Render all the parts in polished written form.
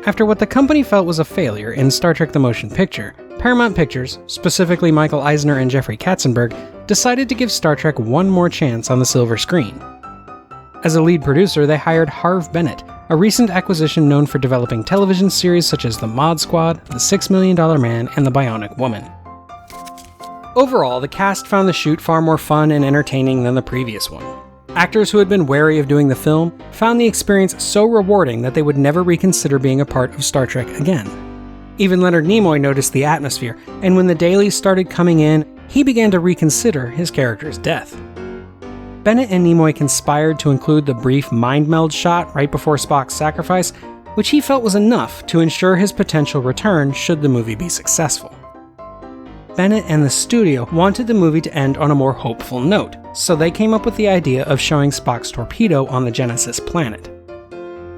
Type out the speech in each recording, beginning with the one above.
After what the company felt was a failure in Star Trek the Motion Picture, Paramount Pictures, specifically Michael Eisner and Jeffrey Katzenberg, decided to give Star Trek one more chance on the silver screen. As a lead producer, they hired Harve Bennett, a recent acquisition known for developing television series such as The Mod Squad, The $6 Million Man, and The Bionic Woman. Overall, the cast found the shoot far more fun and entertaining than the previous one. Actors who had been wary of doing the film found the experience so rewarding that they would never reconsider being a part of Star Trek again. Even Leonard Nimoy noticed the atmosphere, and when the dailies started coming in, he began to reconsider his character's death. Bennett and Nimoy conspired to include the brief mind meld shot right before Spock's sacrifice, which he felt was enough to ensure his potential return should the movie be successful. Bennett and the studio wanted the movie to end on a more hopeful note, so they came up with the idea of showing Spock's torpedo on the Genesis planet.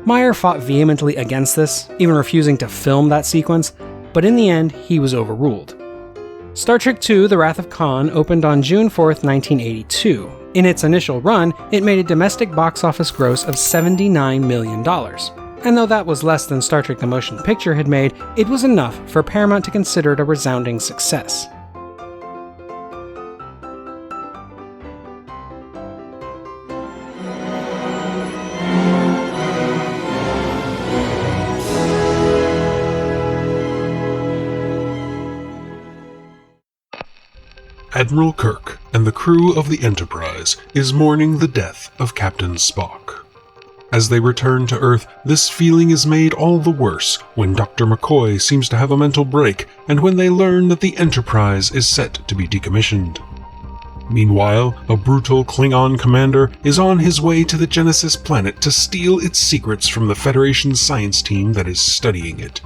Meyer fought vehemently against this, even refusing to film that sequence, but in the end, he was overruled. Star Trek II: The Wrath of Khan opened on June 4th, 1982. In its initial run, it made a domestic box office gross of $79 million. And though that was less than Star Trek the Motion Picture had made, it was enough for Paramount to consider it a resounding success. Admiral Kirk and the crew of the Enterprise is mourning the death of Captain Spock. As they return to Earth, this feeling is made all the worse when Dr. McCoy seems to have a mental break and when they learn that the Enterprise is set to be decommissioned. Meanwhile, a brutal Klingon commander is on his way to the Genesis planet to steal its secrets from the Federation science team that is studying it.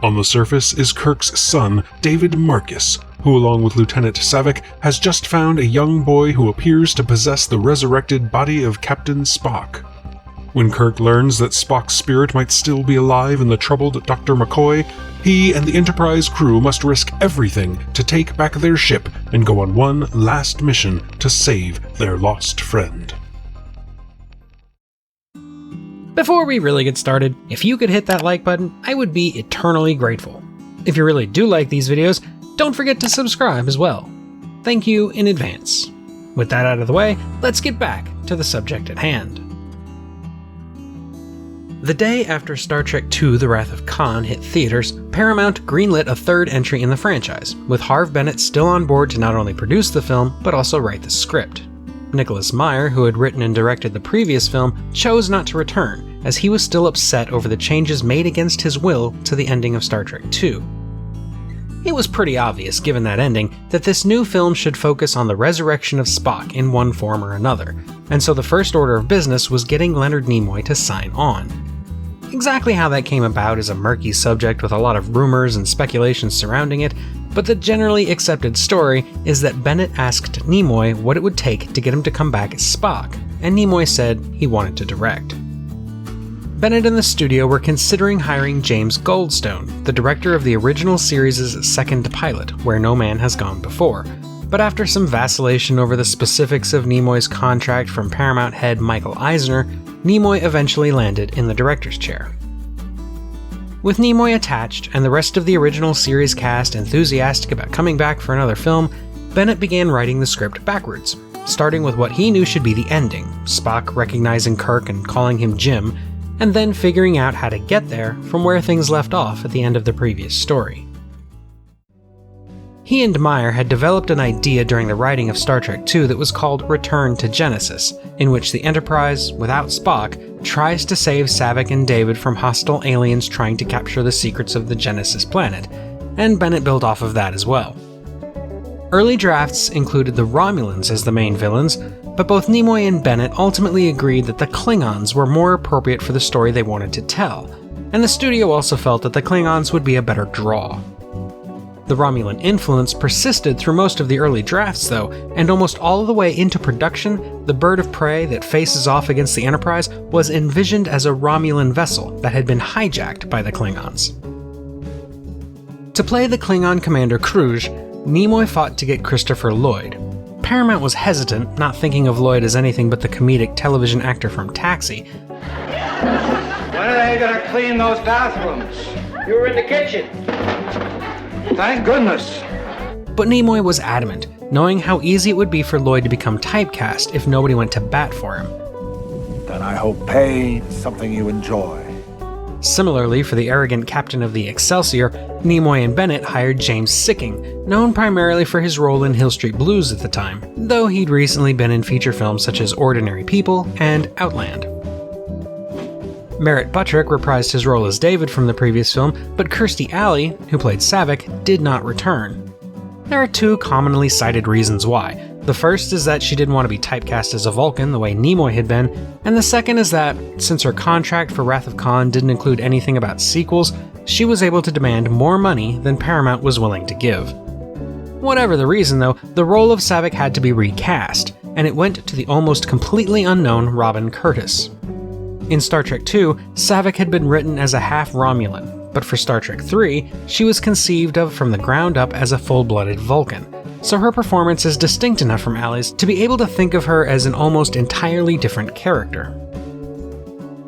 On the surface is Kirk's son, David Marcus, who along with Lieutenant Savick has just found a young boy who appears to possess the resurrected body of Captain Spock. When Kirk learns that Spock's spirit might still be alive in the troubled Dr. McCoy, he and the Enterprise crew must risk everything to take back their ship and go on one last mission to save their lost friend. Before we really get started, if you could hit that like button, I would be eternally grateful. If you really do like these videos, don't forget to subscribe as well. Thank you in advance. With that out of the way, let's get back to the subject at hand. The day after Star Trek II: The Wrath of Khan hit theaters, Paramount greenlit a third entry in the franchise, with Harve Bennett still on board to not only produce the film, but also write the script. Nicholas Meyer, who had written and directed the previous film, chose not to return, as he was still upset over the changes made against his will to the ending of Star Trek II. It was pretty obvious, given that ending, that this new film should focus on the resurrection of Spock in one form or another, and so the first order of business was getting Leonard Nimoy to sign on. Exactly how that came about is a murky subject with a lot of rumors and speculations surrounding it, but the generally accepted story is that Bennett asked Nimoy what it would take to get him to come back as Spock, and Nimoy said he wanted to direct. Bennett and the studio were considering hiring James Goldstone, the director of the original series' second pilot, Where No Man Has Gone Before, but after some vacillation over the specifics of Nimoy's contract from Paramount head Michael Eisner, Nimoy eventually landed in the director's chair. With Nimoy attached and the rest of the original series cast enthusiastic about coming back for another film, Bennett began writing the script backwards, starting with what he knew should be the ending, Spock recognizing Kirk and calling him Jim, and then figuring out how to get there from where things left off at the end of the previous story. He and Meyer had developed an idea during the writing of Star Trek II that was called Return to Genesis, in which the Enterprise, without Spock, tries to save Savick and David from hostile aliens trying to capture the secrets of the Genesis planet, and Bennett built off of that as well. Early drafts included the Romulans as the main villains, but both Nimoy and Bennett ultimately agreed that the Klingons were more appropriate for the story they wanted to tell, and the studio also felt that the Klingons would be a better draw. The Romulan influence persisted through most of the early drafts though, and almost all the way into production, the bird of prey that faces off against the Enterprise was envisioned as a Romulan vessel that had been hijacked by the Klingons. To play the Klingon commander Kruge, Nimoy fought to get Christopher Lloyd. Paramount was hesitant, not thinking of Lloyd as anything but the comedic television actor from Taxi. When are they gonna clean those bathrooms? You were in the kitchen. Thank goodness. But Nimoy was adamant, knowing how easy it would be for Lloyd to become typecast if nobody went to bat for him. Then I hope pain is something you enjoy. Similarly, for the arrogant captain of the Excelsior, Nimoy and Bennett hired James Sikking, known primarily for his role in Hill Street Blues at the time, though he'd recently been in feature films such as Ordinary People and Outland. Merritt Buttrick reprised his role as David from the previous film, but Kirstie Alley, who played Saavik, did not return. There are two commonly cited reasons why. The first is that she didn't want to be typecast as a Vulcan the way Nimoy had been, and the second is that, since her contract for Wrath of Khan didn't include anything about sequels, she was able to demand more money than Paramount was willing to give. Whatever the reason though, the role of Saavik had to be recast, and it went to the almost completely unknown Robin Curtis. In Star Trek II, Saavik had been written as a half Romulan, but for Star Trek III, she was conceived of from the ground up as a full-blooded Vulcan, so her performance is distinct enough from Alley's to be able to think of her as an almost entirely different character.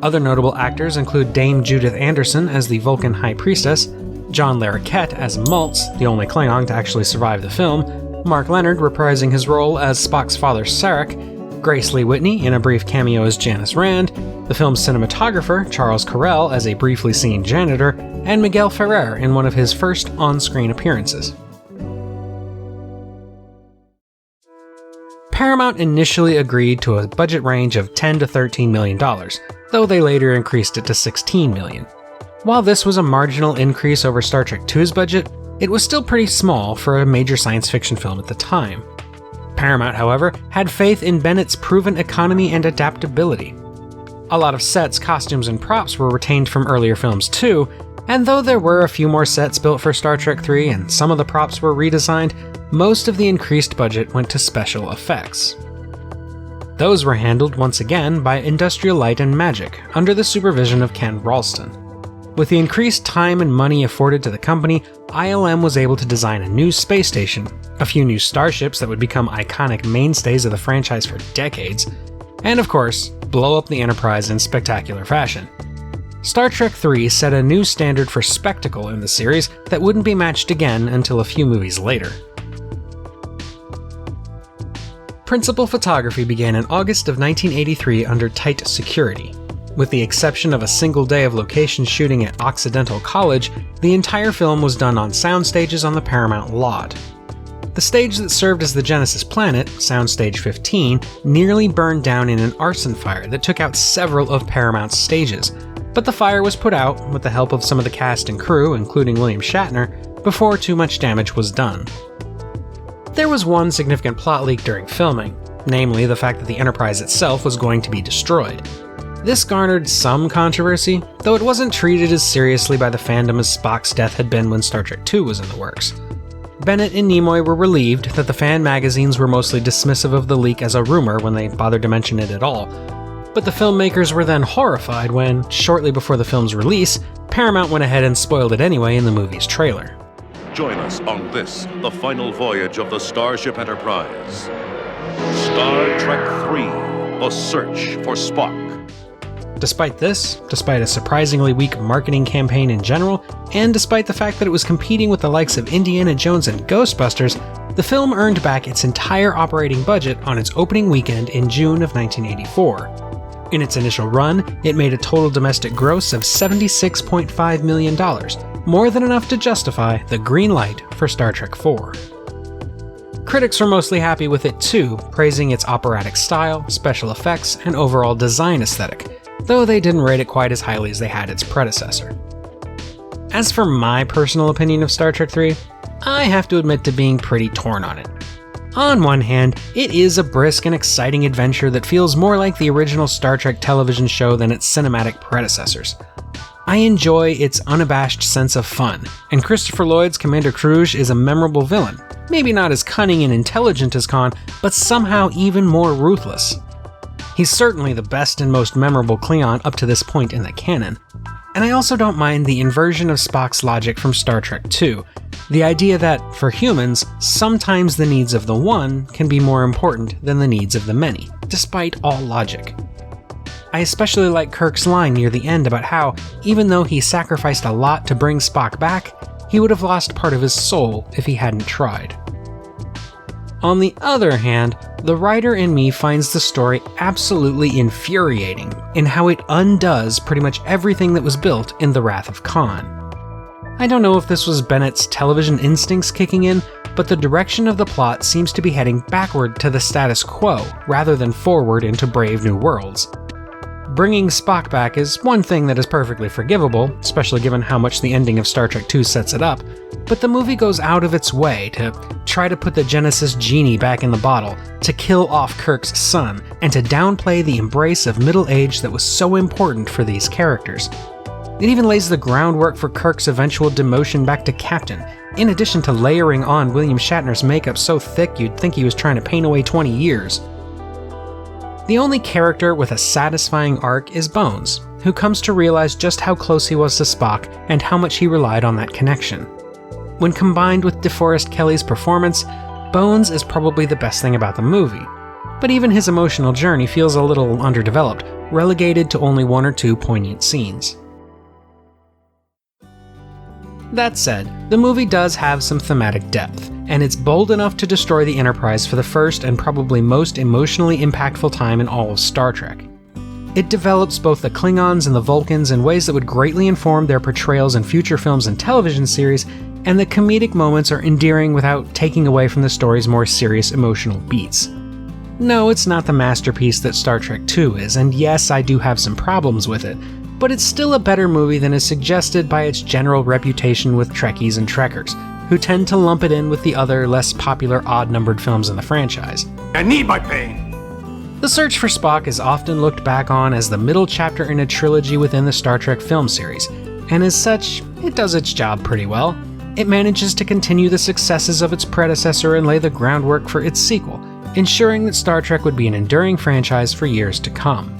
Other notable actors include Dame Judith Anderson as the Vulcan High Priestess, John Larroquette as Maltz, the only Klingon to actually survive the film, Mark Leonard reprising his role as Spock's father Sarek, Grace Lee Whitney in a brief cameo as Janice Rand, the film's cinematographer Charles Correll as a briefly seen janitor, and Miguel Ferrer in one of his first on-screen appearances. Paramount initially agreed to a budget range of $10 to $13 million, though they later increased it to $16 million. While this was a marginal increase over Star Trek II's budget, it was still pretty small for a major science fiction film at the time. Paramount, however, had faith in Bennett's proven economy and adaptability. A lot of sets, costumes, and props were retained from earlier films too, and though there were a few more sets built for Star Trek III and some of the props were redesigned, most of the increased budget went to special effects. Those were handled once again by Industrial Light and Magic, under the supervision of Ken Ralston. With the increased time and money afforded to the company, ILM was able to design a new space station, a few new starships that would become iconic mainstays of the franchise for decades, and of course, blow up the Enterprise in spectacular fashion. Star Trek III set a new standard for spectacle in the series that wouldn't be matched again until a few movies later. Principal photography began in August of 1983 under tight security. With the exception of a single day of location shooting at Occidental College, the entire film was done on sound stages on the Paramount lot. The stage that served as the Genesis planet, Soundstage 15, nearly burned down in an arson fire that took out several of Paramount's stages, but the fire was put out, with the help of some of the cast and crew, including William Shatner, before too much damage was done. There was one significant plot leak during filming, namely the fact that the Enterprise itself was going to be destroyed. This garnered some controversy, though it wasn't treated as seriously by the fandom as Spock's death had been when Star Trek II was in the works. Bennett and Nimoy were relieved that the fan magazines were mostly dismissive of the leak as a rumor when they bothered to mention it at all, but the filmmakers were then horrified when, shortly before the film's release, Paramount went ahead and spoiled it anyway in the movie's trailer. Join us on this, the final voyage of the Starship Enterprise. Star Trek III, The Search for Spock. Despite this, despite a surprisingly weak marketing campaign in general, and despite the fact that it was competing with the likes of Indiana Jones and Ghostbusters, the film earned back its entire operating budget on its opening weekend in June of 1984. In its initial run, it made a total domestic gross of $76.5 million, more than enough to justify the green light for Star Trek IV. Critics were mostly happy with it too, praising its operatic style, special effects, and overall design aesthetic, though they didn't rate it quite as highly as they had its predecessor. As for my personal opinion of Star Trek III, I have to admit to being pretty torn on it. On one hand, it is a brisk and exciting adventure that feels more like the original Star Trek television show than its cinematic predecessors. I enjoy its unabashed sense of fun, and Christopher Lloyd's Commander Kruge is a memorable villain, maybe not as cunning and intelligent as Khan, but somehow even more ruthless. He's certainly the best and most memorable Klingon up to this point in the canon. And I also don't mind the inversion of Spock's logic from Star Trek II, the idea that, for humans, sometimes the needs of the one can be more important than the needs of the many, despite all logic. I especially like Kirk's line near the end about how, even though he sacrificed a lot to bring Spock back, he would have lost part of his soul if he hadn't tried. On the other hand, the writer in me finds the story absolutely infuriating in how it undoes pretty much everything that was built in The Wrath of Khan. I don't know if this was Bennett's television instincts kicking in, but the direction of the plot seems to be heading backward to the status quo rather than forward into Brave New Worlds. Bringing Spock back is one thing that is perfectly forgivable, especially given how much the ending of Star Trek II sets it up, but the movie goes out of its way to try to put the Genesis genie back in the bottle, to kill off Kirk's son, and to downplay the embrace of middle age that was so important for these characters. It even lays the groundwork for Kirk's eventual demotion back to captain, in addition to layering on William Shatner's makeup so thick you'd think he was trying to paint away 20 years. The only character with a satisfying arc is Bones, who comes to realize just how close he was to Spock and how much he relied on that connection. When combined with DeForest Kelley's performance, Bones is probably the best thing about the movie, but even his emotional journey feels a little underdeveloped, relegated to only one or two poignant scenes. That said, the movie does have some thematic depth, and it's bold enough to destroy the Enterprise for the first and probably most emotionally impactful time in all of Star Trek. It develops both the Klingons and the Vulcans in ways that would greatly inform their portrayals in future films and television series, and the comedic moments are endearing without taking away from the story's more serious emotional beats. No, it's not the masterpiece that Star Trek II is, and yes, I do have some problems with it, but it's still a better movie than is suggested by its general reputation with Trekkies and Trekkers, who tend to lump it in with the other, less popular odd-numbered films in the franchise. I need my pain! The Search for Spock is often looked back on as the middle chapter in a trilogy within the Star Trek film series, and as such, it does its job pretty well. It manages to continue the successes of its predecessor and lay the groundwork for its sequel, ensuring that Star Trek would be an enduring franchise for years to come.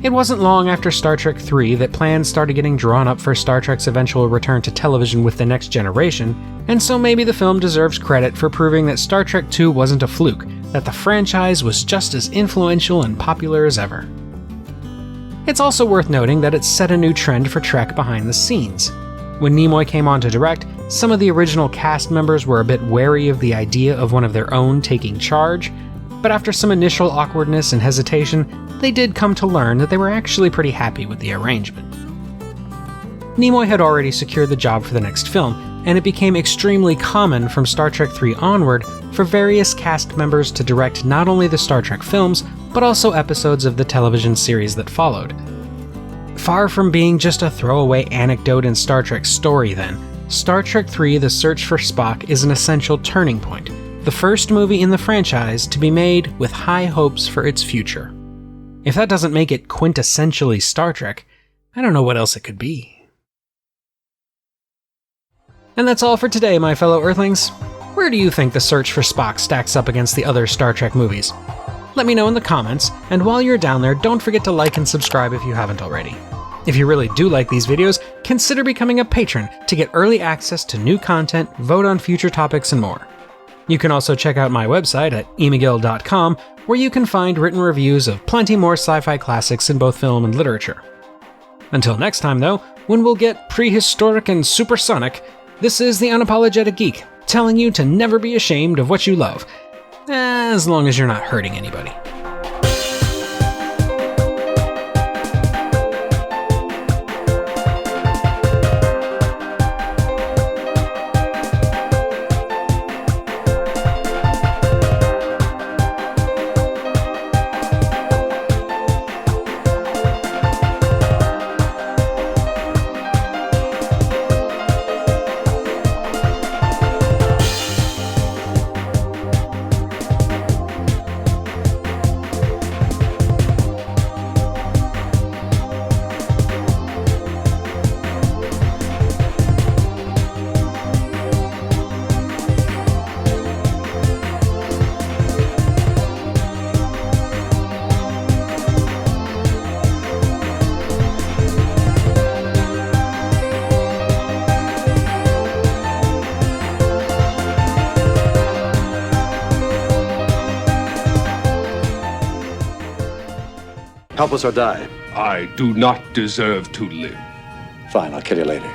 It wasn't long after Star Trek III that plans started getting drawn up for Star Trek's eventual return to television with The Next Generation, and so maybe the film deserves credit for proving that Star Trek II wasn't a fluke, that the franchise was just as influential and popular as ever. It's also worth noting that it set a new trend for Trek behind the scenes. When Nimoy came on to direct, some of the original cast members were a bit wary of the idea of one of their own taking charge, but after some initial awkwardness and hesitation, they did come to learn that they were actually pretty happy with the arrangement. Nimoy had already secured the job for the next film, and it became extremely common from Star Trek III onward for various cast members to direct not only the Star Trek films, but also episodes of the television series that followed. Far from being just a throwaway anecdote in Star Trek's story then, Star Trek III: The Search for Spock is an essential turning point, the first movie in the franchise to be made with high hopes for its future. If that doesn't make it quintessentially Star Trek, I don't know what else it could be. And that's all for today, my fellow Earthlings. Where do you think The Search for Spock stacks up against the other Star Trek movies? Let me know in the comments, and while you're down there, don't forget to like and subscribe if you haven't already. If you really do like these videos, consider becoming a patron to get early access to new content, vote on future topics, and more. You can also check out my website at emcgill.com, where you can find written reviews of plenty more sci-fi classics in both film and literature. Until next time, though, when we'll get prehistoric and supersonic, this is the Unapologetic Geek, telling you to never be ashamed of what you love, as long as you're not hurting anybody. Help us or die. I do not deserve to live. Fine, I'll kill you later.